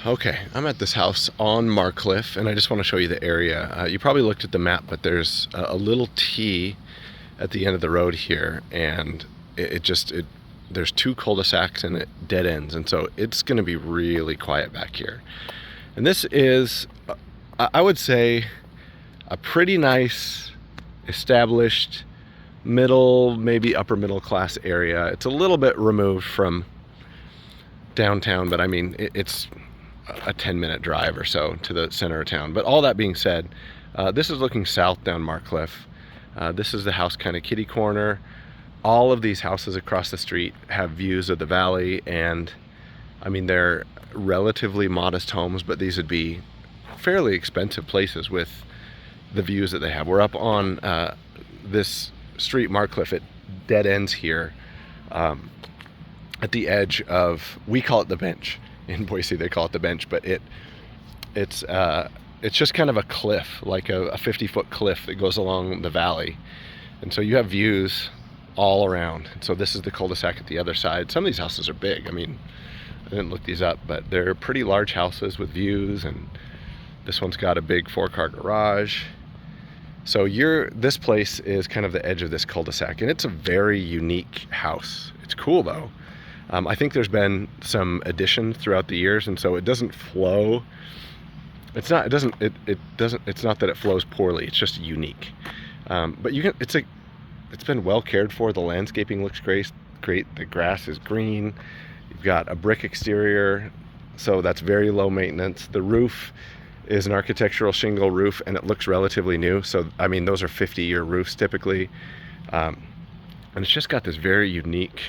Okay, I'm at this house on Marcliffe, and I just want to show you the area. You probably looked at the map, but there's a little T at the end of the road here, and there's two cul-de-sacs and it dead ends, and so it's going to be really quiet back here. And this is, I would say, a pretty nice, established, middle, maybe upper middle class area. It's a little bit removed from downtown, but I mean, it's a 10-minute drive or so to the center of town. But all that being said, this is looking south down Marcliffe. This is the house kind of kitty corner. All of these houses across the street have views of the valley, and I mean, they're relatively modest homes, but these would be fairly expensive places with the views that they have. We're up on this street, Marcliffe. It dead ends here at the edge of, we call it the bench. In Boise they call it the bench, but it's just kind of a cliff, like a 50-foot cliff that goes along the valley, and so you have views all around. And so this is the cul-de-sac at the other side. Some of these houses are big. I mean, I didn't look these up, but they're pretty large houses with views, and this one's got a big 4-car garage. So this place is kind of the edge of this cul-de-sac, and it's a very unique house. It's cool though. I think there's been some additions throughout the years, and so it doesn't flow. It's not that it flows poorly. It's just unique. But it's been well cared for. The landscaping looks great. The grass is green. You've got a brick exterior, so that's very low maintenance. The roof is an architectural shingle roof, and it looks relatively new. So I mean, those are 50-year roofs typically, and it's just got this very unique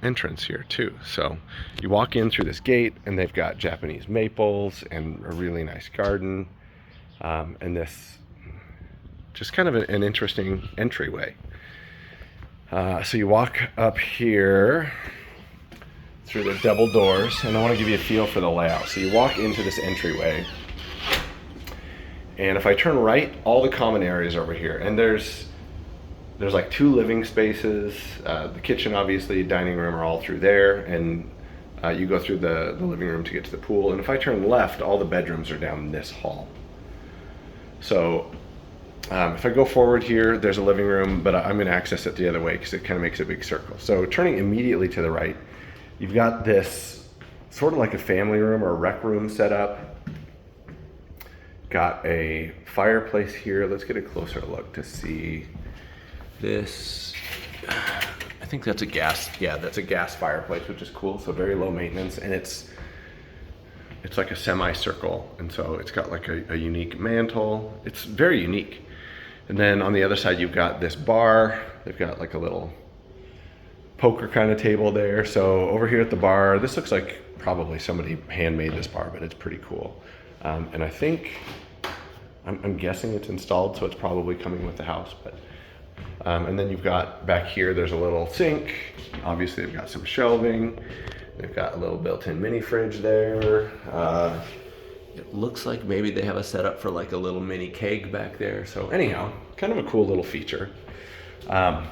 entrance here too. So you walk in through this gate, and they've got Japanese maples and a really nice garden, and this just kind of an interesting entryway. So you walk up here through the double doors, and I want to give you a feel for the layout. So you walk into this entryway, and if I turn right, all the common areas over here, and there's like 2 living spaces, the kitchen, obviously, dining room are all through there, and you go through the living room to get to the pool. And if I turn left, all the bedrooms are down this hall. So if I go forward here, there's a living room, but I'm going to access it the other way because it kind of makes a big circle. So turning immediately to the right, you've got this sort of like a family room or a rec room set up. Got a fireplace here. Let's get a closer look to see this. I think that's a gas. Yeah, that's a gas fireplace, which is cool. So very low maintenance, and it's like a semicircle, and so it's got like a unique mantle. It's very unique. And then on the other side, you've got this bar. They've got like a little poker kind of table there. So over here at the bar, this looks like probably somebody handmade this bar, but it's pretty cool. And I think, I'm guessing it's installed, so it's probably coming with the house. But and then you've got back here, there's a little sink. Obviously, they've got some shelving. They've got a little built-in mini fridge there. It looks like maybe they have a setup for like a little mini keg back there. So anyhow, kind of a cool little feature. And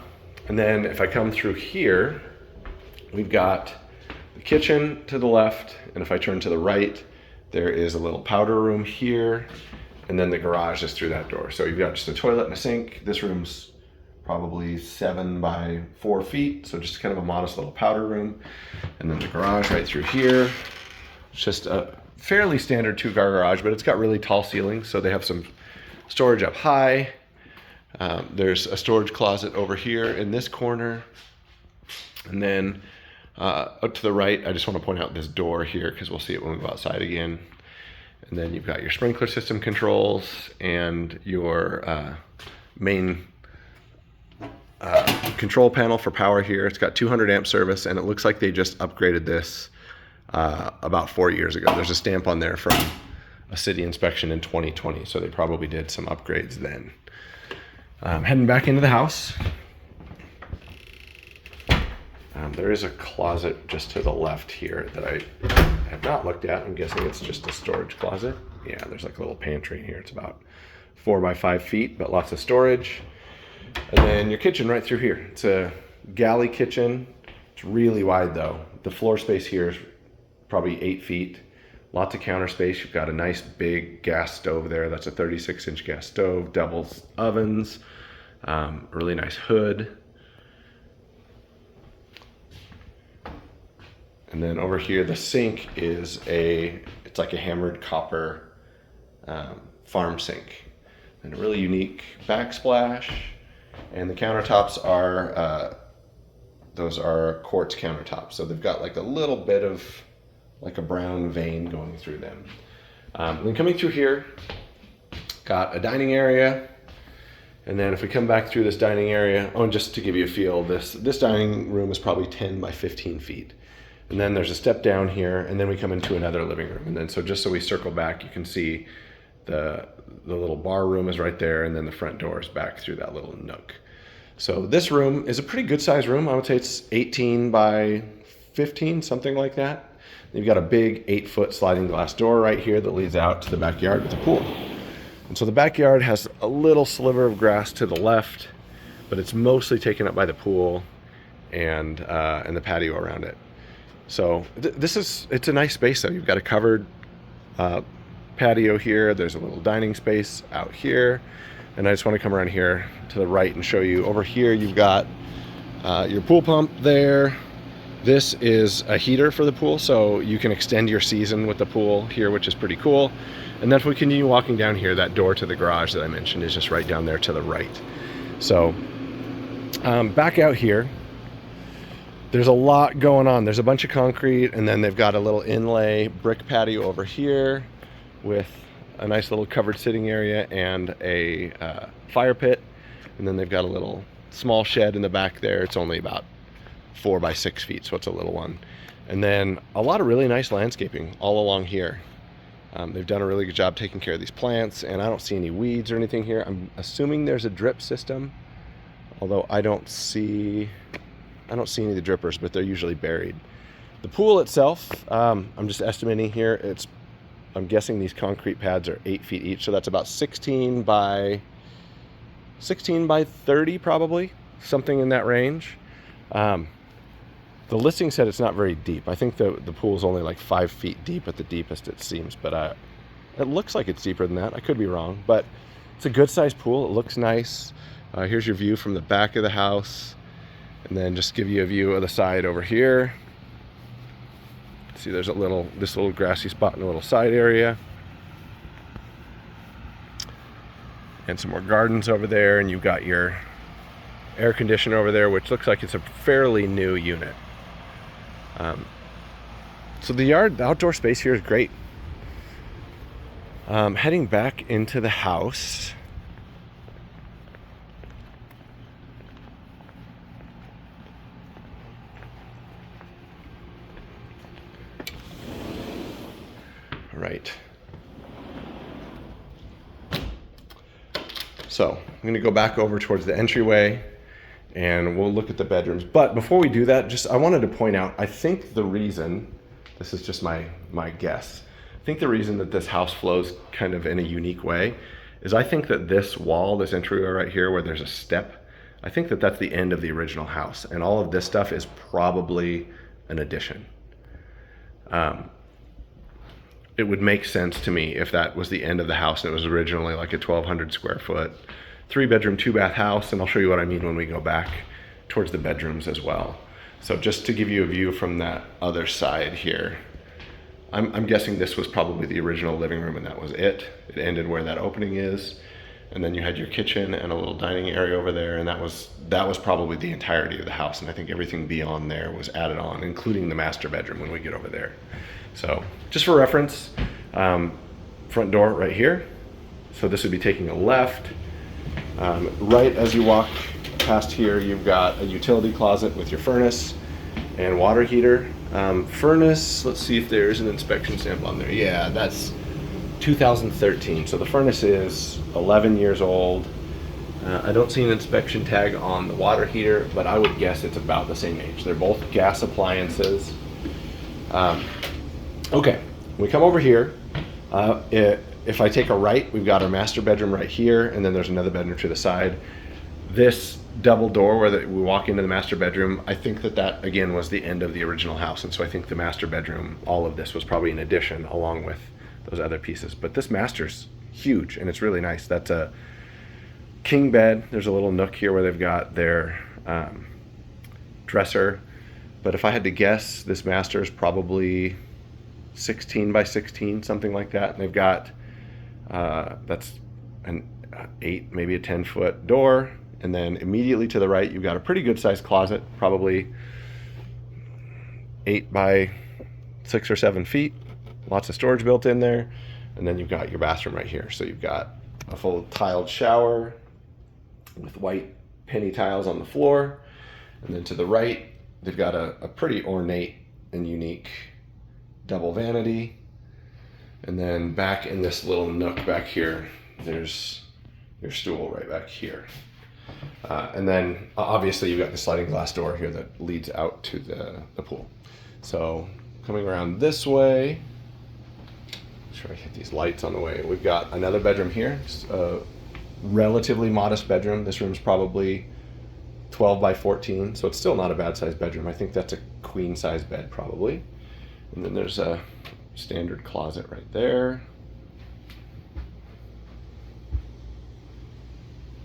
then if I come through here, we've got the kitchen to the left, and if I turn to the right, there is a little powder room here, and then the garage is through that door. So you've got just a toilet and a sink. This room's probably 7 by 4 feet, so just kind of a modest little powder room. And then the garage right through here. It's just a fairly standard 2-car garage, but it's got really tall ceilings, so they have some storage up high. There's a storage closet over here in this corner. And then up to the right, I just want to point out this door here because we'll see it when we go outside again. And then you've got your sprinkler system controls and your main control panel for power here. It's got 200 amp service, and it looks like they just upgraded this about 4 years ago. There's a stamp on there from a city inspection in 2020, so they probably did some upgrades then. Heading back into the house. There is a closet just to the left here that I have not looked at. I'm guessing it's just a storage closet. Yeah, there's like a little pantry in here. It's about 4 by 5 feet, but lots of storage. And then your kitchen right through here. It's a galley kitchen. It's really wide though. The floor space here is probably 8 feet. Lots of counter space. You've got a nice big gas stove there. That's a 36-inch gas stove, double ovens, really nice hood. And then over here, the sink is it's like a hammered copper farm sink. And a really unique backsplash. And the countertops are, those are quartz countertops. So they've got like a little bit of like a brown vein going through them. Then coming through here, got a dining area. And then if we come back through this dining area, oh, and just to give you a feel, this dining room is probably 10 by 15 feet. And then there's a step down here, and then we come into another living room. And then so just so we circle back, you can see the little bar room is right there, and then the front door is back through that little nook. So this room is a pretty good sized room. I would say it's 18 by 15, something like that. You've got a big 8-foot sliding glass door right here that leads out to the backyard with a pool. And so the backyard has a little sliver of grass to the left, but it's mostly taken up by the pool and the patio around it. So it's a nice space though. You've got a covered patio here. There's a little dining space out here. And I just want to come around here to the right and show you. Over here you've got your pool pump there. This is a heater for the pool, so you can extend your season with the pool here, which is pretty cool. And then if we continue walking down here, that door to the garage that I mentioned is just right down there to the right. So back out here, there's a lot going on. There's a bunch of concrete, and then they've got a little inlay brick patio over here with a nice little covered sitting area and a fire pit. And then they've got a little small shed in the back there. It's only about 4 by 6 feet, so it's a little one. And then a lot of really nice landscaping all along here. They've done a really good job taking care of these plants, and I don't see any weeds or anything here. I'm assuming there's a drip system, although I don't see any of the drippers, but they're usually buried. The pool itself, I'm just estimating here, I'm guessing these concrete pads are 8 feet each, so that's about 16 by 30 probably, something in that range. The listing said it's not very deep. I think the pool's only like 5 feet deep at the deepest, it seems, but it looks like it's deeper than that. I could be wrong, but it's a good sized pool. It looks nice. Here's your view from the back of the house, and then just give you a view of the side over here. See, there's this little grassy spot in a little side area, and some more gardens over there, and you've got your air conditioner over there, which looks like it's a fairly new unit. So the outdoor space here is great. Heading back into the house, right. So I'm going to go back over towards the entryway, and we'll look at the bedrooms. But before we do that, I wanted to point out, I think the reason, this is just my guess, I think the reason that this house flows kind of in a unique way is I think that this wall, this entryway right here where there's a step, I think that that's the end of the original house, and all of this stuff is probably an addition. It would make sense to me if that was the end of the house and it was originally like a 1,200 square foot, 3-bedroom, 2-bath house, and I'll show you what I mean when we go back towards the bedrooms as well. So just to give you a view from that other side here, I'm guessing this was probably the original living room and that was it. It ended where that opening is, and then you had your kitchen and a little dining area over there, and that was probably the entirety of the house, and I think everything beyond there was added on, including the master bedroom when we get over there. So just for reference, front door right here. So this would be taking a left. Right as you walk past here, you've got a utility closet with your furnace and water heater. Furnace, let's see if there's an inspection stamp on there. Yeah, that's 2013. So the furnace is 11 years old. I don't see an inspection tag on the water heater, but I would guess it's about the same age. They're both gas appliances. Okay, we come over here. If I take a right, we've got our master bedroom right here, and then there's another bedroom to the side. This double door where we walk into the master bedroom, I think that again was the end of the original house, and so I think the master bedroom, all of this was probably an addition along with those other pieces. But this master's huge and it's really nice. That's a king bed. There's a little nook here where they've got their dresser, but if I had to guess, this master is probably 16 by 16, something like that. And they've got that's an 8, maybe a 10-foot door. And then immediately to the right, you've got a pretty good sized closet, probably 8 by 6 or 7 feet. Lots of storage built in there. And then you've got your bathroom right here. So you've got a full tiled shower with white penny tiles on the floor. And then to the right, they've got a pretty ornate and unique double vanity. And then back in this little nook back here, there's your stool right back here. And then obviously you've got the sliding glass door here that leads out to the pool. So coming around this way, make sure I hit these lights on the way. We've got another bedroom here. It's a relatively modest bedroom. This room's probably 12 by 14, so it's still not a bad sized bedroom. I think that's a queen size bed probably. And then there's a standard closet right there.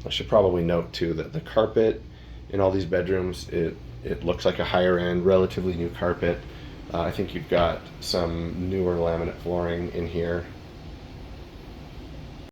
I should probably note too that the carpet in all these bedrooms, it looks like a higher end, relatively new carpet. I think you've got some newer laminate flooring in here.